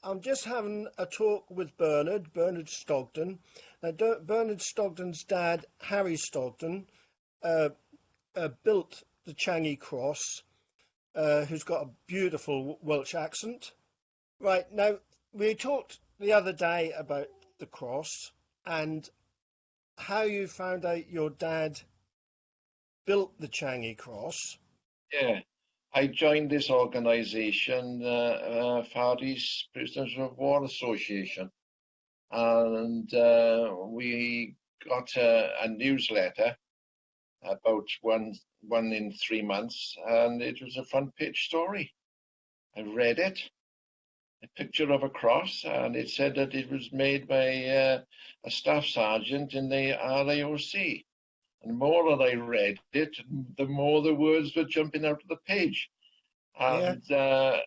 I'm just having a talk with Bernard Stogden. Bernard Stogden's dad, Harry Stogden, uh, built the Changi Cross, who's got a beautiful Welsh accent. Right, now, we talked the other day about the cross and how you found out your dad built the Changi Cross. Yeah, I joined this organization, Far East Prisoners of War Association, and we got a newsletter about one in 3 months, and it was a front page story. I read it, a picture of a cross, and it said that it was made by a staff sergeant in the RAOC. And the more that I read it, the more the words were jumping out of the page. Yeah, And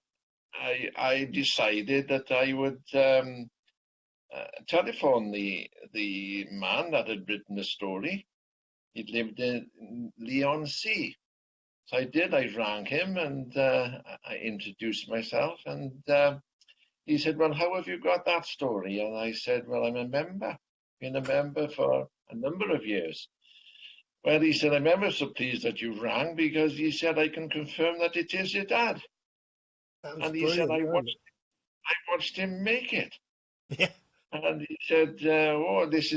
I decided that I would telephone the man that had written the story. He lived in Leon Sea. So I did. I rang him and I introduced myself. And he said, "Well, how have you got that story?" And I said, "Well, I'm a member. Been a member for a number of years." Well, he said, "I'm ever so pleased that you rang because," he said, "I can confirm that it is your dad." that was And he said, brilliant, wasn't I watched him make it." it? Yeah, And he said, "Oh, this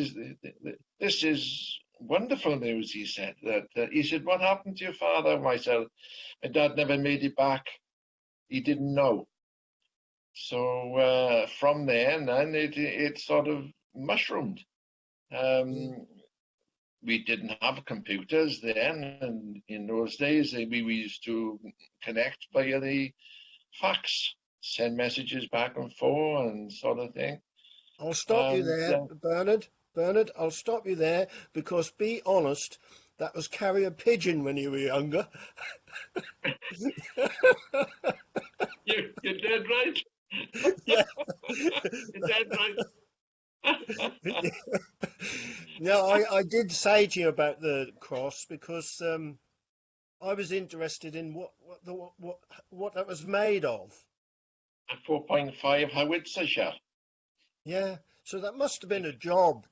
is wonderful news." He said that he said, "What happened to your father?" Myself, my dad never made it back. He didn't know. So from there, and then it sort of mushroomed. yeah. Um, we didn't have computers then, and in those days, we used to connect via the fax, send messages back and forth, and sort of thing. I'll stop you And there, Bernard. Bernard, I'll stop you there because, be honest, that was carrier pigeon when you were younger. you're dead right. Yeah. You're dead right. No, I did say to you about the cross because I was interested in what that was made of. A 4.5 howitzer shell. Yeah, so that must have been a job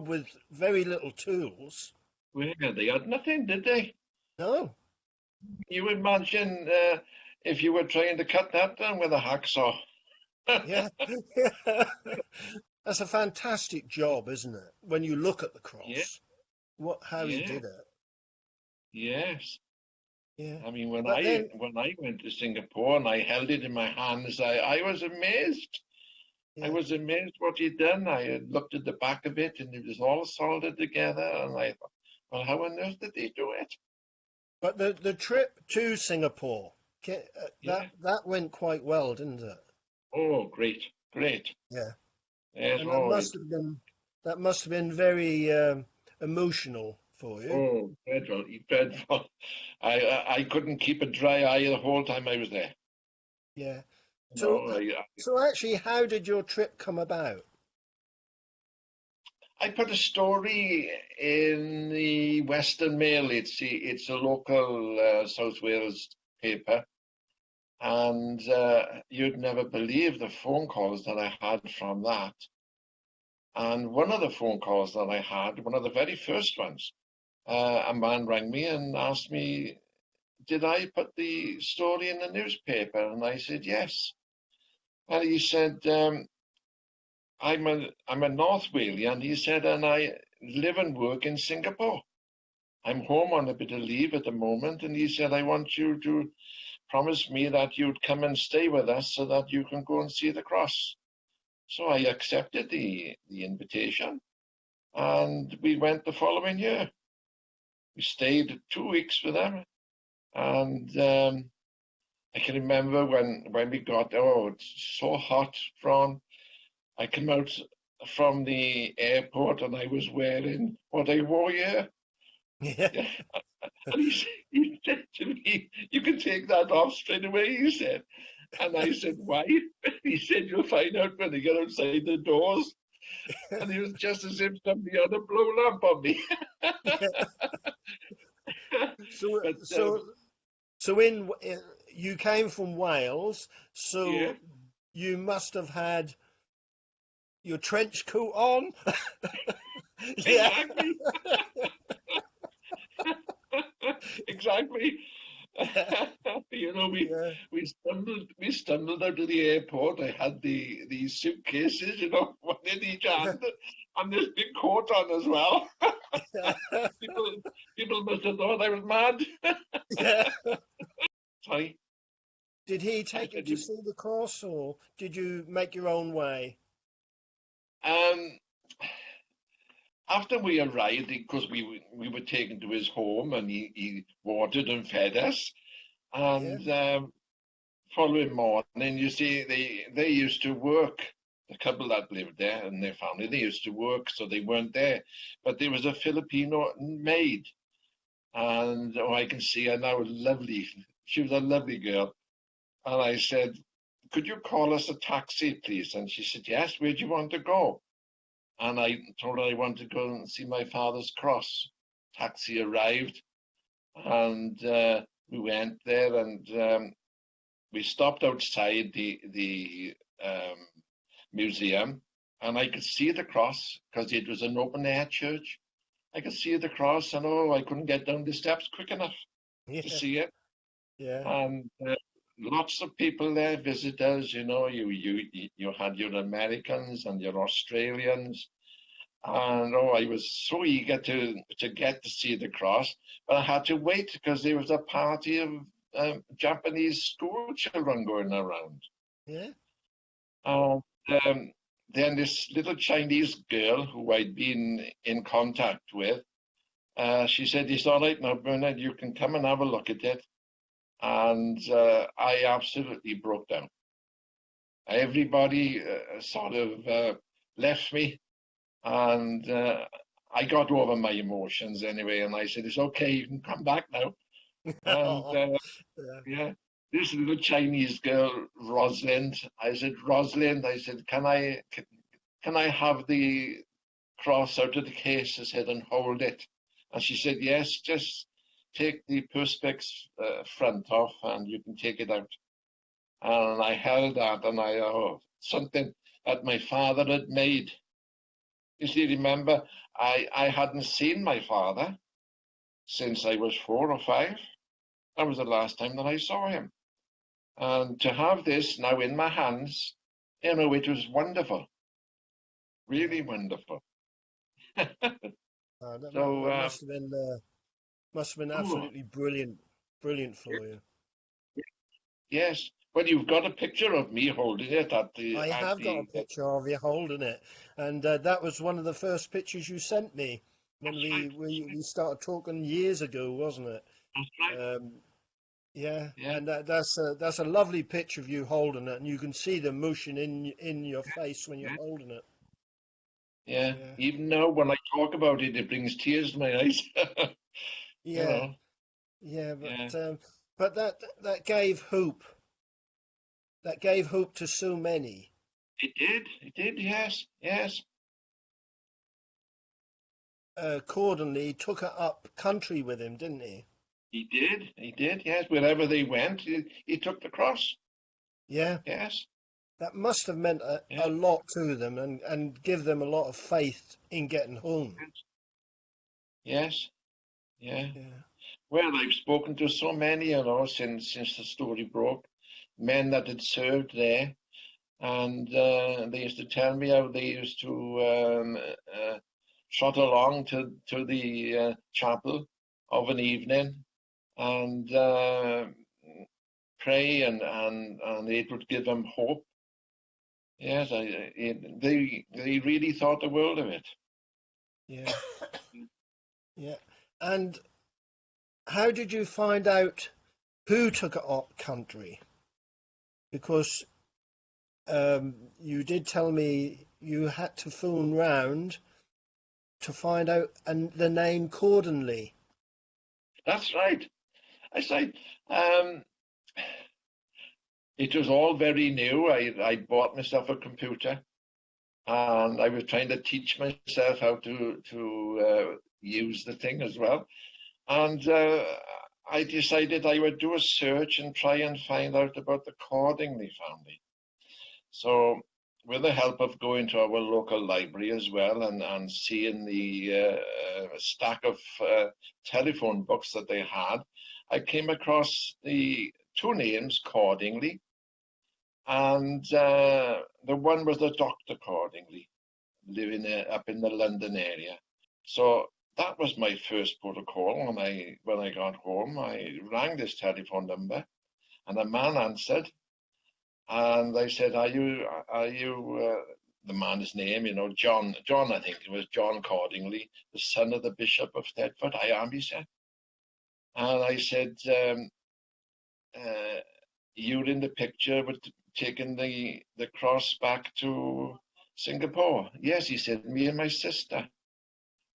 with very little tools. Well, they had nothing, did they? No, You imagine if you were trying to cut that down with a hacksaw. yeah, that's a fantastic job, isn't it? When you look at the Yeah, cross, how he yeah, did it. yes. Yeah, I mean, but then, when I went to Singapore and I held it in my hands, I was amazed. I yeah, was amazed what he'd done. I had looked at the back of it and it was all soldered together, and I thought, well, how on earth did they do it? but the trip to Singapore, Yeah. that went quite well, didn't it? Oh, great, great. Yeah, Yes. and Oh, that must have been very emotional for you. oh, dreadful, dreadful. I couldn't keep a dry eye the whole time I was there. Yeah. So, No, so actually, how did your trip come about? I put a story in the Western Mail. It's a local South Wales paper, and you'd never believe the phone calls that I had from that. And one of the phone calls that I had, one of the very first ones, a man rang me and asked me, "Did I put the story in the newspaper?" And I said, "Yes." And he said, I'm a North Walian," he said, "and I live and work in Singapore. I'm home on a bit of leave at the moment." And he said, "I want you to promise me that you'd come and stay with us so that you can go and see the cross." So I accepted the invitation, and we went the following year. We stayed 2 weeks with them, and I can remember when we got, oh, it's so hot, Ron. I came out from the airport and I was wearing what I wore here. Yeah. Yeah. And he said to me, "You can take that off straight away," he said. And I said, "Why?" He said, "You'll find out when they get outside the doors." And it was just as if somebody had a blow lamp on me. So, But so, so you came from Wales. yeah, So you must have had your trench coat on. Yeah, Exactly. Exactly. yeah, You know, yeah, we stumbled out of the airport. I had these suitcases, you know, one in each yeah, hand, and this big coat on as well. yeah. People people must have thought I was mad. Yeah. Sorry, Did he I take you said to you. see the cross, or did you make your own way? Um, After we arrived, because we were taken to his home, and he watered and fed us, Yeah, and following morning, you see, they used to work. The couple that lived there and their family, they used to work, so they weren't there. But there was a Filipino maid, and oh, I can see her now, lovely. She was a lovely girl. And I said, "Could you call us a taxi, please?" And she said, "Yes, where do you want to go?" And I told her I wanted to go and see my father's cross. Taxi arrived, and we went there, and we stopped outside the museum, and I could see the cross because it was an open air church. I could see the cross, and oh, I couldn't get down the steps quick enough to yeah, see it. yeah, And lots of people there, visitors. You know, you had your Americans and your Australians, and oh, I was so eager to get to see the cross, but I had to wait because there was a party of Japanese school children going around. yeah. And then this little Chinese girl who I'd been in contact with, she said, "It's all right now, Bernard, you can come and have a look at it." And I absolutely broke down. Everybody sort of left me, and I got over my emotions anyway, and I said, "It's okay, you can come back now." And Oh, yeah, yeah, this little Chinese girl, Rosalind, I said, "Rosalind," I said, can I have the cross out of the case?" I said, "and hold it." And she said, "Yes, just take the perspex front off and you can take it out." And I held that, and oh, something that my father had made. You see, remember, I hadn't seen my father since I was 4 or 5. That was the last time that I saw him. And to have this now in my hands, you know, it was wonderful, yeah. really wonderful. So, That must have been oh, absolutely brilliant, brilliant for you. yes. Well, you've got a picture of me holding it I at have got a the. picture of you holding it, and that was one of the first pictures you sent me when That's right. we started talking years ago, wasn't it? That's right. Um, yeah, Yeah. and that's a lovely picture of you holding it, and you can see the emotion in your face when you're Yeah. holding it. Yeah. Yeah, Even now, when I talk about it, it brings tears to my eyes. You yeah, know. yeah, Yeah. but that gave hope. That gave hope to so many. It did. It did. Yes. Yes. Accordingly, took her up country with him, didn't he? He did. He did. Yes. Wherever they went, he took the cross. Yeah. Yes. That must have meant Yeah. a lot to them and give them a lot of faith in getting home. Yes. Yeah. Yeah, Well, I've spoken to so many, you know, since the story broke, men that had served there, and they used to tell me how they used to trot along to the chapel of an evening and pray, and it would give them hope. Yes, they really thought the world of it. yeah, yeah. And how did you find out who took it up country? Because you did tell me you had to phone round to find out the name Cordonly. That's right. I say, um, it was all very new. I bought myself a computer, and I was trying to teach myself how to use the thing as well. And I decided I would do a search and try and find out about the Cordingley family. So with the help of going to our local library as well and seeing the stack of telephone books that they had, I came across the two names, Cordingly, and the one was the Dr. Cordingly, living up in the London area. So that was my first protocol. When I got home, I rang this telephone number, and a man answered, and I said, are you the man's name, John, I think it was John Cordingly, the son of the Bishop of Thetford. I am, he said. And I said, you're in the picture with taking the cross back to Singapore. Yes, he said, me and my sister.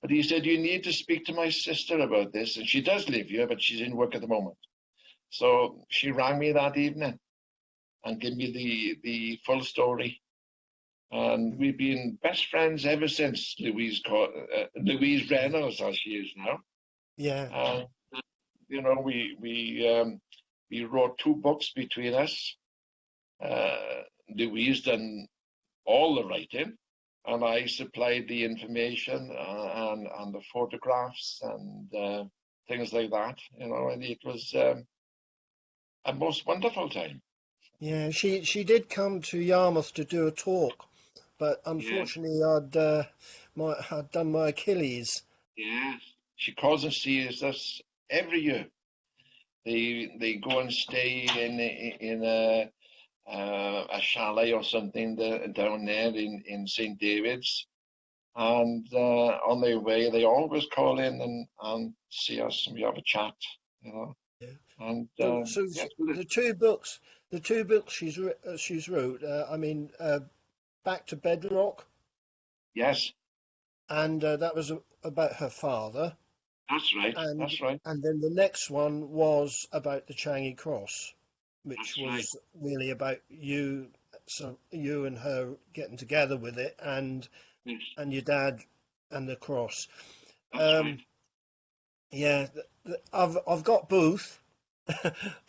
But he said, you need to speak to my sister about this. And she does live here, but she's in work at the moment. So she rang me that evening and gave me the full story. And we've been best friends ever since. Louise Reynolds, as she is now. Yeah. And we wrote two books between us. Louise done all the writing, and I supplied the information and the photographs and things like that. And it was a most wonderful time. Yeah, she did come to Yarmouth to do a talk, but Yeah, unfortunately I'd done my Achilles. yeah. She calls and sees us every year. They go and stay in a chalet or something down there in St. David's, and on their way they always call in and see us, and we have a chat. Yeah. And So yes, the two books she's wrote. Back to Bedrock, yes, and that was about her father, that's right, and that's right, and then the next one was about the Changi Cross, which that's right, was really about you, so you and her getting together with it, yes, and your dad and the cross. that's right. Um, yeah, I've got both.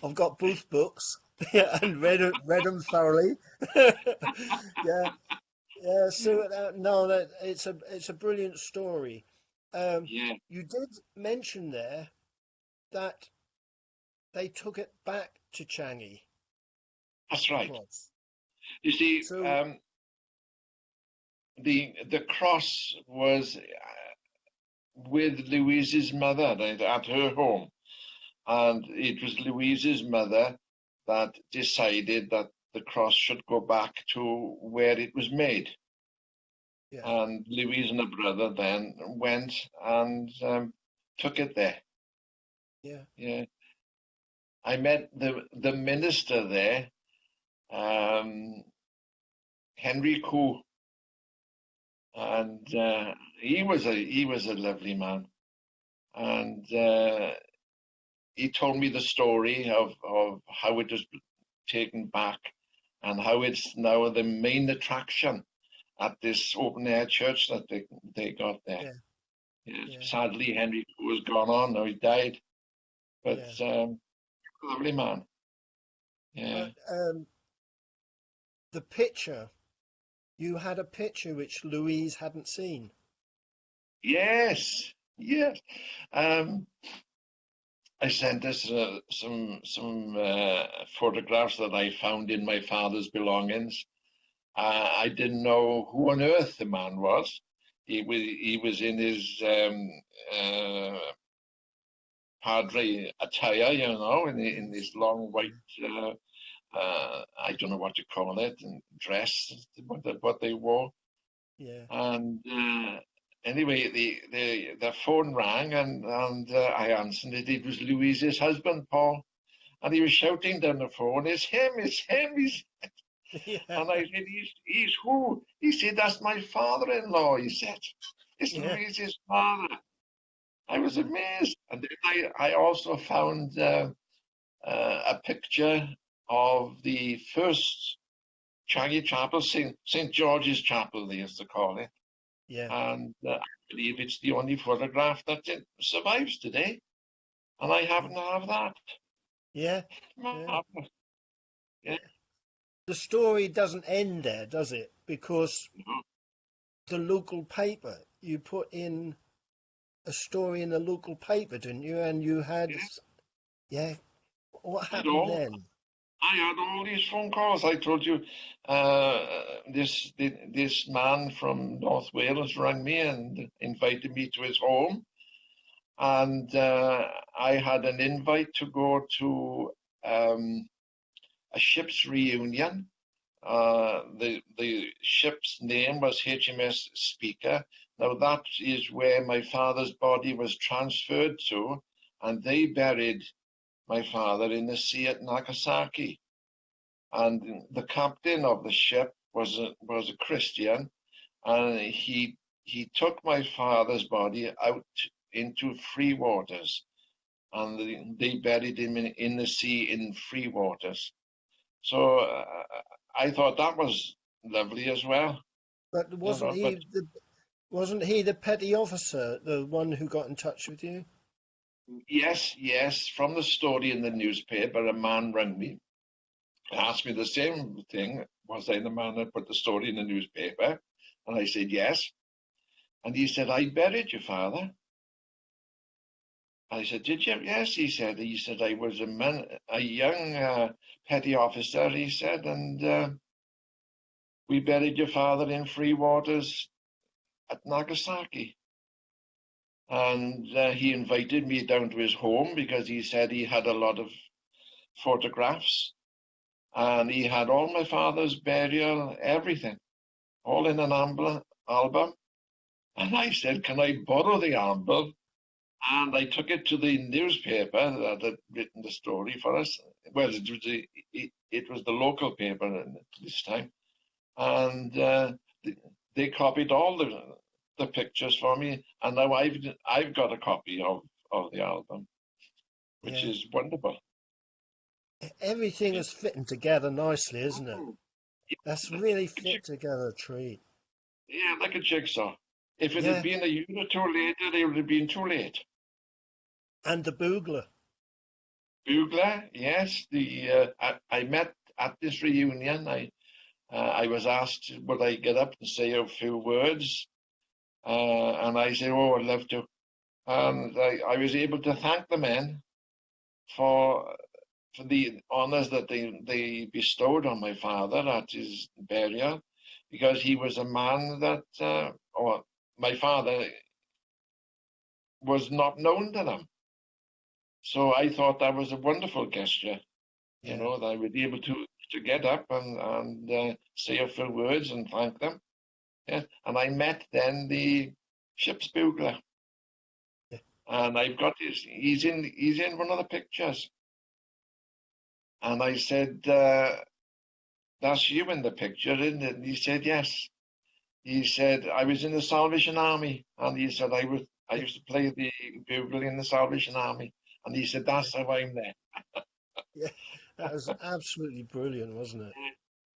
I've got both books, yeah, and read them thoroughly. Yeah, yeah. So no, that it's a brilliant story. Yeah, You did mention there that they took it back to Changi that's right. Cross. You see, So the cross was with Louise's mother at her home. And it was Louise's mother that decided that the cross should go back to where it was made. yeah, And Louise and her brother then went and took it there. yeah, Yeah, I met the minister there, um, Henry Koo, and he was a lovely man, and he told me the story of how it was taken back and how it's now the main attraction at this open air church that they got there. yeah, Yes, yeah, sadly, Henry was gone on, now he died, but yeah. lovely man. Yeah. But the picture, you had a picture which Louise hadn't seen. Yes, yes. Um, I sent us some photographs that I found in my father's belongings. I didn't know who on earth the man was. He was in his padre attire, in this long white, I don't know what you call it, and dress, what they wore. Yeah, And anyway, the phone rang, and I answered it. It was Louise's husband, Paul, and he was shouting down the phone, "It's him! It's him! yeah, And I said, he's who? He said, that's my father-in-law. He said, it's yeah, Louise's father. I was amazed. And then I also found a picture of the first Changi Chapel, St. George's Chapel, they used to call it. yeah, And I believe it's the only photograph that survives today. And I happen to have that. yeah, yeah. Marvelous. Yeah. the story doesn't end there, does it? Because No, the local paper, you put in a story in the local paper, didn't you? And you had, yeah, yeah, what at happened all. then? I had all these phone calls. I told you, this man from North Wales rang me and invited me to his home, and I had an invite to go to a ship's reunion. The ship's name was HMS Speaker. Now that is where my father's body was transferred to, and they buried my father in the sea at Nagasaki. And the captain of the ship was a Christian, and he took my father's body out into free waters, and they buried him in the sea in free waters. So I thought that was lovely as well, But you know. But wasn't he the petty officer, the one who got in touch with you? yes, yes, from the story in the newspaper, a man rang me, asked me the same thing. Was I the man that put the story in the newspaper? And I said yes. And he said, I buried your father. I said, did you? Yes, he said. He said, I was a young petty officer, he said, and we buried your father in free waters at Nagasaki. And he invited me down to his home because he said he had a lot of photographs, and he had all my father's burial, everything, all in an album. And I said, can I borrow the album? And I took it to the newspaper that had written the story for us. Well, it was the local paper this time. And they copied all the pictures for me. And now I've got a copy of the album, which Yeah. is wonderful. Everything is fitting together nicely, isn't it? Oh, That's yeah, really fit together a treat. yeah, like a jigsaw. If it had Yeah. been a year or two later, it would have been too late. And the boogler. Bugler, yes. I met at this reunion. I was asked would I get up and say a few words, and I said, "Oh, I'd love to." And I was able to thank the men for for the honours that they bestowed on my father at his burial, because he was a man that, or my father was not known to them. So I thought that was a wonderful gesture, you Yeah. know, that I would be able to get up and say a few words and thank them. Yeah. And I met then the ship's bugler, Yeah. and I've got he's in one of the pictures. And I said, that's you in the picture, isn't it? And he said, yes. He said, I was in the Salvation Army. And he said, I Yeah. used to play the bugle in the Salvation Army. And he said, that's how I'm there. Yeah. That was absolutely brilliant, wasn't it?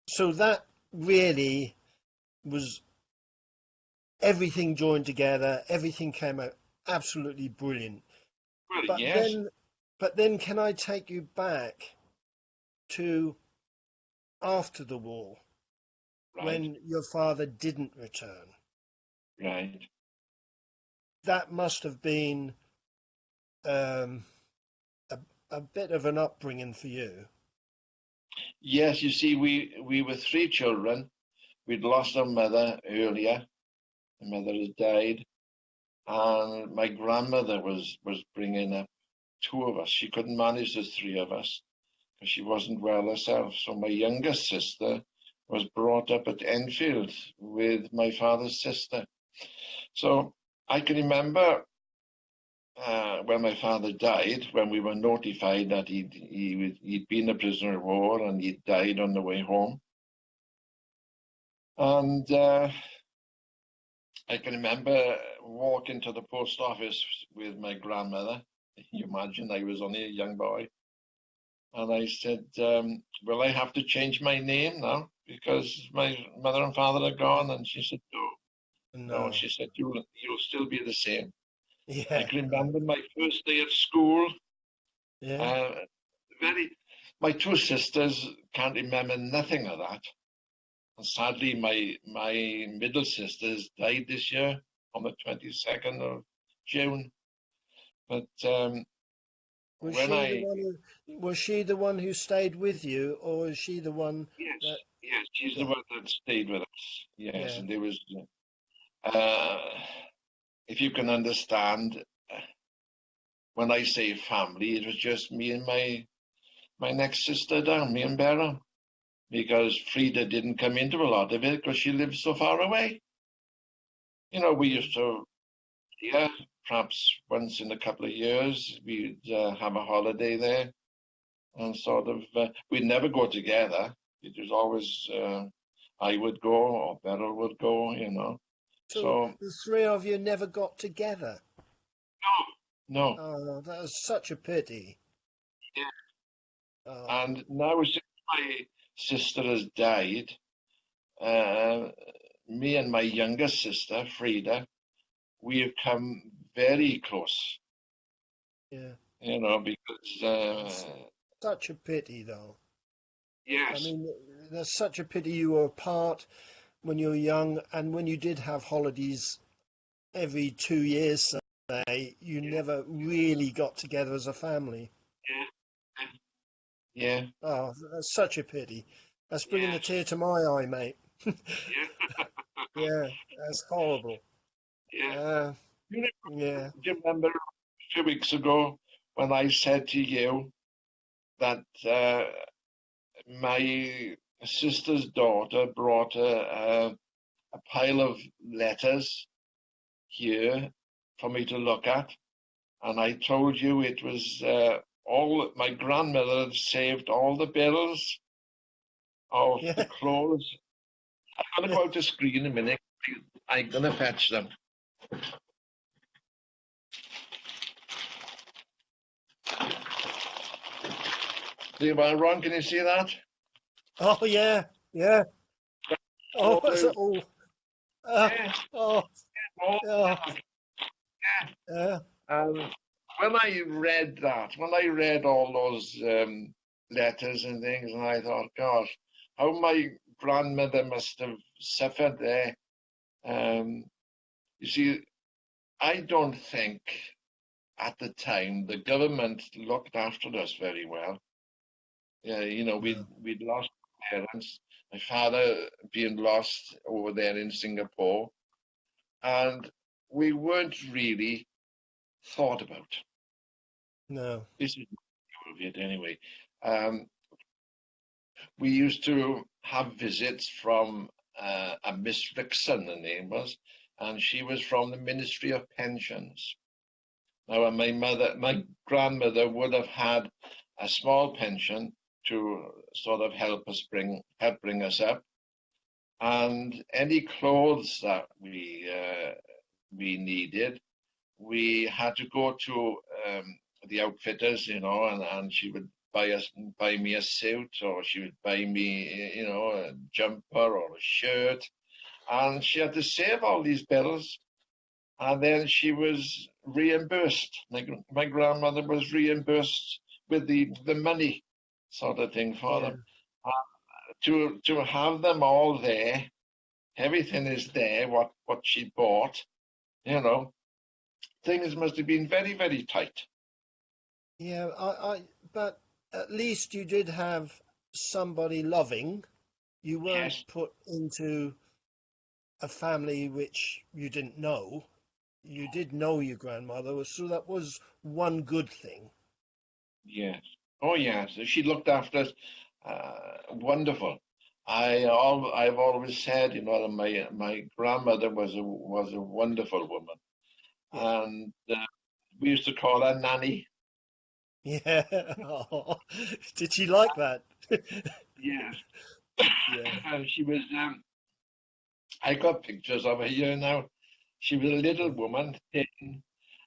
So that really was everything joined together. Everything came out absolutely brilliant. Well, But yes, then, but then, can I take you back to after the war right, when your father didn't return? right. That must have been um, a, a bit of an upbringing for you. Yes, you see, we were three children. We'd lost our mother earlier. My mother had died, and my grandmother was bringing up two of us. She couldn't manage the three of us because she wasn't well herself. So my youngest sister was brought up at Enfield with my father's sister. So I can remember when my father died, when we were notified that he'd been a prisoner of war and he'd died on the way home. And I can remember walking to the post office with my grandmother. You imagine I was only a young boy. And I said, will I have to change my name now because my mother and father are gone? And she said, no, no. No. She said, you'll still be the same. I Yeah. can Right. remember my first day at school. Yeah. Uh, very. My two sisters can't remember nothing of that. And sadly, my middle sisters died this year on the 22nd of June. But Was when she the I, one was she the one who stayed with you, or was she the one yes, that? yes, she's the Yeah, one that stayed with us. Yes, yeah. and there was, uh, if you can understand, when I say family, it was just me and my next sister down, me and Beryl, because Frida didn't come into a lot of it because she lived so far away. You know, we Mm. used to, yeah, perhaps once in a couple of years, we'd have a holiday there and sort of, we'd never go together. It was always, I would go or Beryl would go, you know. So So, the three of you never got together. no. Oh, that was such a pity. Yeah. Oh, And now since my sister has died, uh, me and my younger sister, Frida, we have come very close, yeah. you know, because, It's such a pity, though. I yes, mean, there's such a pity you were apart when you were young, and when you did have holidays every 2 years, say, you yeah, never really got together as a family. yeah, yeah, Oh, that's such a pity. That's bringing a yes, tear to my eye, mate. yeah, Yeah, that's horrible. yeah. Uh, You know, yeah, do you remember a few weeks ago when I said to you that my sister's daughter brought a pile of letters here for me to look at, and I told you it was all my grandmother had saved all the bills of the yeah, clothes. I'm gonna yeah. go out to screen in a minute. I'm gonna fetch them. See about Ron? Can you see that? Oh, yeah, yeah. Oh, All that's the all. Uh, yeah, oh, all yeah, yeah. yeah, And when I read that, when I read all those letters and things, and I thought, gosh, how my grandmother must have suffered there. Um, you see, I don't think at the time the government looked after us very well. Yeah, you know, no, we'd lost parents. My father being lost over there in Singapore, and we weren't really thought about. no. This is of it anyway. Um, we used to have visits from a Miss Rickson, the name was, and she was from the Ministry of Pensions. Now, my grandmother would have had a small pension to sort of help bring us up, and any clothes that we needed, we had to go to the outfitters, you know, and she would buy me a suit, or she would buy me, you know, a jumper or a shirt, and she had to save all these bills, and then she was reimbursed. My grandmother was reimbursed with the money, sort of thing for Yeah, them. To have them all there, everything is there. What she bought, you know, things must have been very very tight. yeah. But at least you did have somebody loving. You weren't Yes, put into a family which you didn't know. You did know your grandmother, so that was one good thing. yes. Oh, yes. She looked after us. Wonderful. I've always said, you know, that my grandmother was a wonderful woman, Yeah, and we used to call her Nanny. yeah. Oh, did she like that? Yes. Yeah, And she was. I got pictures of her here now. She was a little yeah, woman, thin,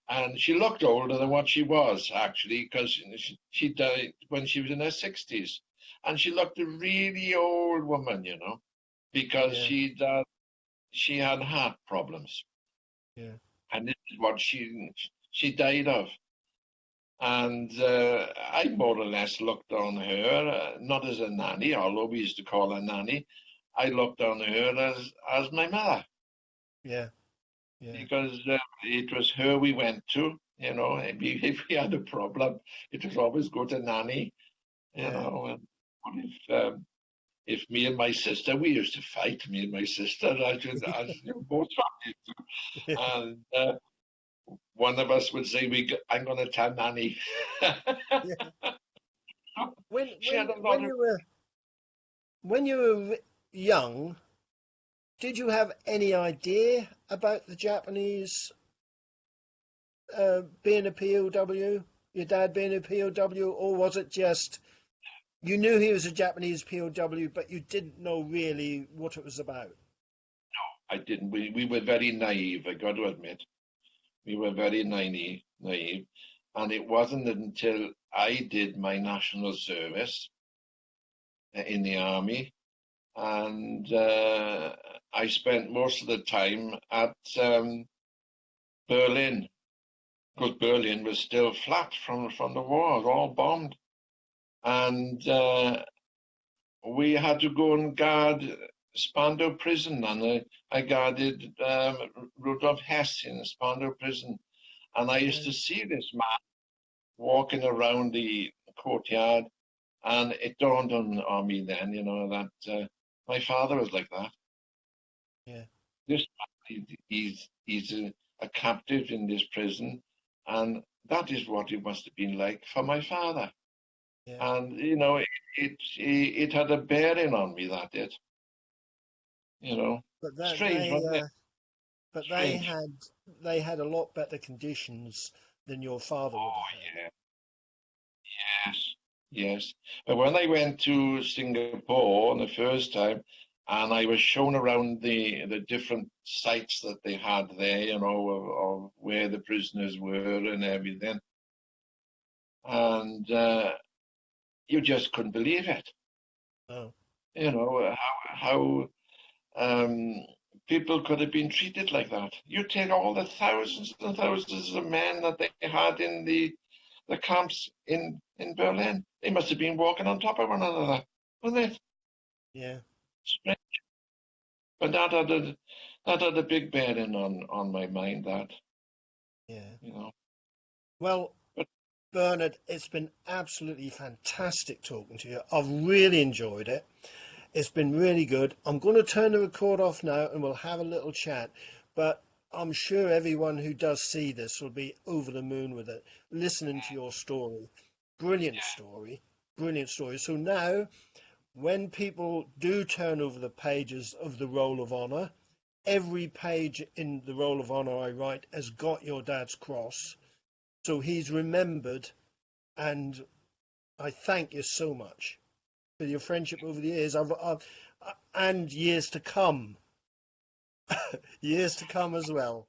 and she looked older than what she was actually, because she died when she was in her 60s, and she looked a really old woman, you know, because yeah, she had heart problems, yeah. and this is what she died of. And I more or less looked on her, not as a nanny, although we used to call her nanny. I looked on her as my mother, Yeah. Yeah. because it was her we went to. If we had a problem, it was always go to nanny. Yeah. And what if me and my sister, we used to fight, me and my sister, as both families do. And one of us would say, I'm going to tell nanny. Yeah. When She had a when lot of. you were young, did you have any idea about the Japanese being a POW? Your dad being a POW, or was it just you knew he was a Japanese POW, but you didn't know really what it was about? I didn't. We were very naive, I got to admit. We were very naive. And it wasn't until I did my national service in the army, and I spent most of the time at Berlin, because Berlin was still flat from the war, it was all bombed. And we had to go and guard Spandau prison, and I guarded Rudolf Hess in Spandau prison. And I used Yeah. to see this man walking around the courtyard, and it dawned on me then, that my father was like that. Yeah. This man, he's a captive in this prison, and that is what it must have been like for my father. Yeah. And it had a bearing on me, that did. But that Strange, wasn't it? but Strange. they had a lot better conditions than your father would Oh have had. yeah, yes, yes. But when I went to Singapore the first time, and I was shown around the different sites that they had there, of where the prisoners were and everything, and you just couldn't believe it. Oh. How um, people could have been treated like that. You take all the thousands and thousands of men that they had in the camps in Berlin. They must have been walking on top of one another, wasn't it? Yeah. But that had a big bearing on my mind. That Yeah. you know. Well, But Bernard, it's been absolutely fantastic talking to you. I've really enjoyed it. It's been really good. I'm going to turn the record off now and we'll have a little chat. But I'm sure everyone who does see this will be over the moon with it, listening to your story. Brilliant story. Brilliant story. So now, when people do turn over the pages of the Roll of Honor, every page in the Roll of Honor I write has got your dad's cross. So he's remembered, and I thank you so much for your friendship over the years. And years to come, years to come as well.